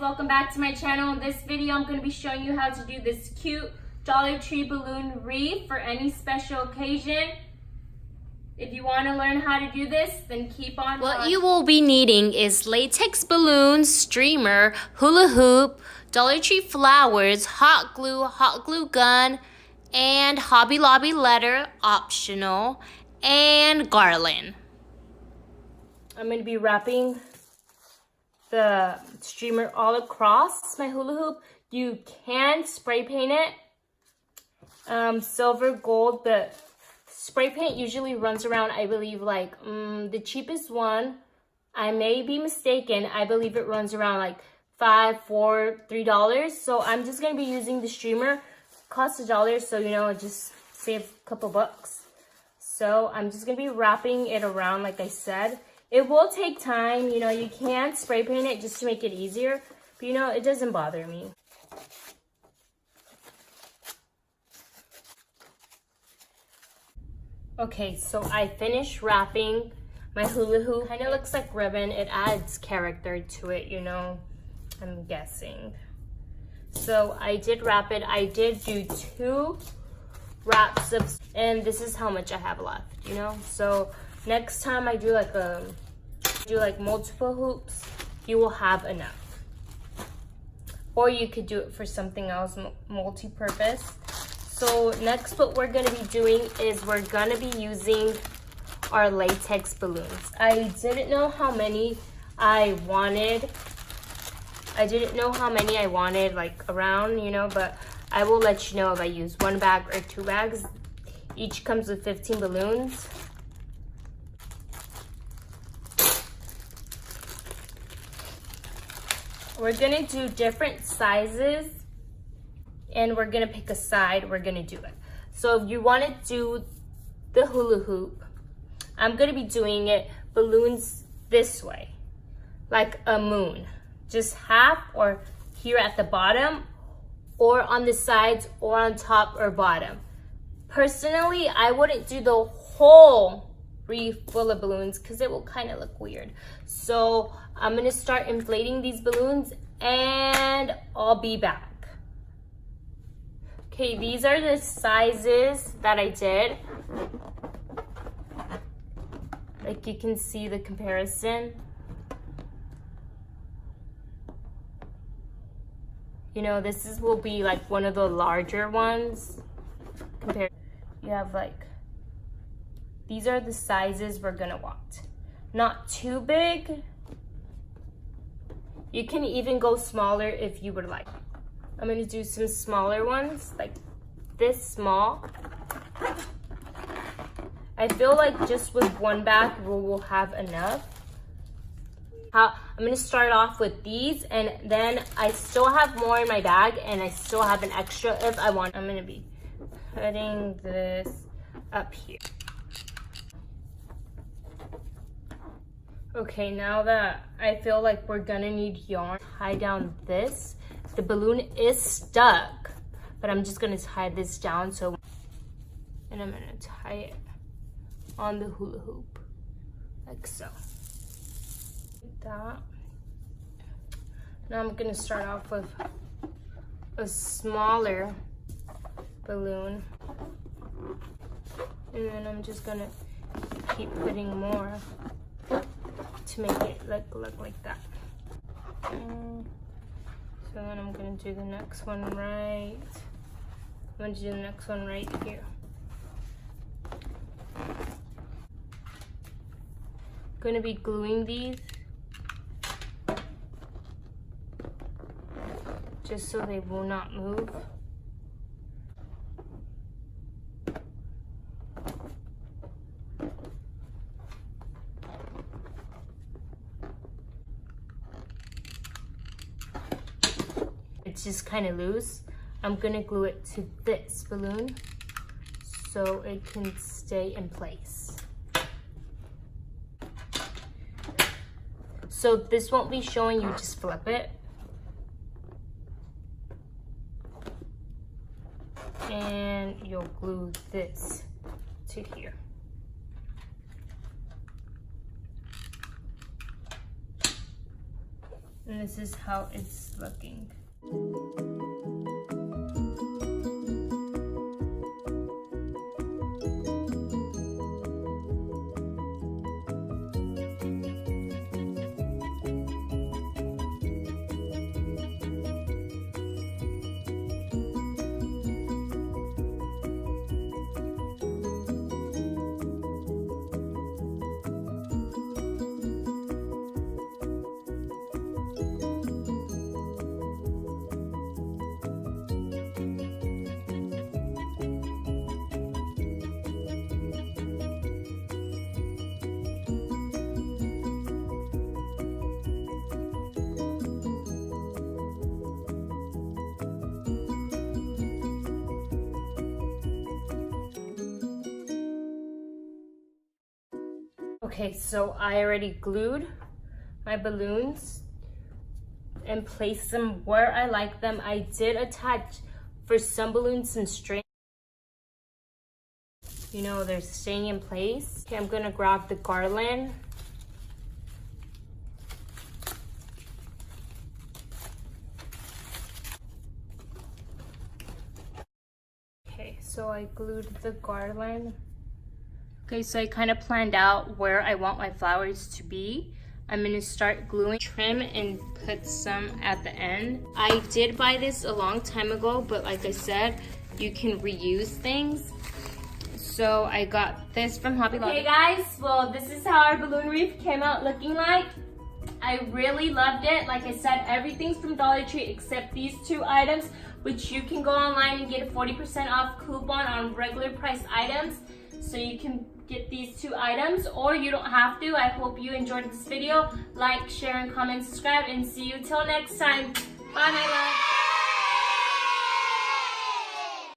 welcome back to my channel. In this video, I'm going to be showing you how to do this cute Dollar Tree balloon wreath for any special occasion. If you want to learn how to do this, then keep on watching. What you will be needing is latex balloons, streamer, hula hoop, Dollar Tree flowers, hot glue gun, and Hobby Lobby letter, optional, and garland. I'm going to be wrapping the streamer all across my hula hoop. You can spray paint it silver gold, but spray paint usually runs around, I believe, like the cheapest one, I may be mistaken, I believe it runs around like $5, $4, $3. So I'm just gonna be using the streamer. Costs $1, so you know, just save a couple bucks. So I'm just gonna be wrapping it around like I said. It will take time, you know, you can spray paint it just to make it easier, but you know, it doesn't bother me. Okay, so I finished wrapping my hula hoop. Kind of looks like ribbon. It adds character to it, you know, I'm guessing. So I did wrap it. I did do 2 wraps of, and this is how much I have left, you know. So next time I do like multiple hoops, you will have enough. Or you could do it for something else, multi-purpose. So next what we're gonna be doing is we're gonna be using our latex balloons. I didn't know how many I wanted. Like around, you know, but I will let you know if I use 1 bag or 2 bags. Each comes with 15 balloons. We're gonna do different sizes and we're gonna pick a side, we're gonna do it. So if you wanna do the hula hoop, I'm gonna be doing it balloons this way, like a moon. Just half or here at the bottom or on the sides or on top or bottom. Personally, I wouldn't do the whole wreath full of balloons because it will kind of look weird. So I'm gonna start inflating these balloons and I'll be back. Okay, these are the sizes that I did. Like you can see the comparison. You know, will be like one of the larger ones. You have like, these are the sizes we're gonna want. Not too big. You can even go smaller if you would like. I'm gonna do some smaller ones, like this small. I feel like just with 1 bag, we'll have enough. I'm gonna start off with these, and then I still have more in my bag, and I still have an extra if I want. I'm gonna be putting this up here. Okay, now that I feel like we're gonna need yarn, tie down this. The balloon is stuck, but I'm just gonna tie this down and I'm gonna tie it on the hula hoop, like so. That. Now I'm gonna start off with a smaller balloon, and then I'm just gonna keep putting more to make it look like that. So then I'm gonna do the next one right. I'm gonna do the next one right here. Gonna be gluing these just so they will not move. It's just kind of loose. I'm gonna glue it to this balloon so it can stay in place. So this won't be showing, you just flip it. And you'll glue this to here. And this is how it's looking. Okay, so I already glued my balloons and placed them where I like them. I did attach, for some balloons, some string. You know, they're staying in place. Okay, I'm gonna grab the garland. Okay, so I glued the garland. Okay, so I kind of planned out where I want my flowers to be. I'm gonna start gluing, trim, and put some at the end. I did buy this a long time ago, but like I said, you can reuse things. So I got this from Hobby Lobby. Okay guys, well this is how our balloon wreath came out looking like. I really loved it. Like I said, everything's from Dollar Tree except these two items, which you can go online and get a 40% off coupon on regular price items. So you can get these two items, or you don't have to. I hope you enjoyed this video. Like, share, and comment, subscribe, and see you till next time. Bye my love.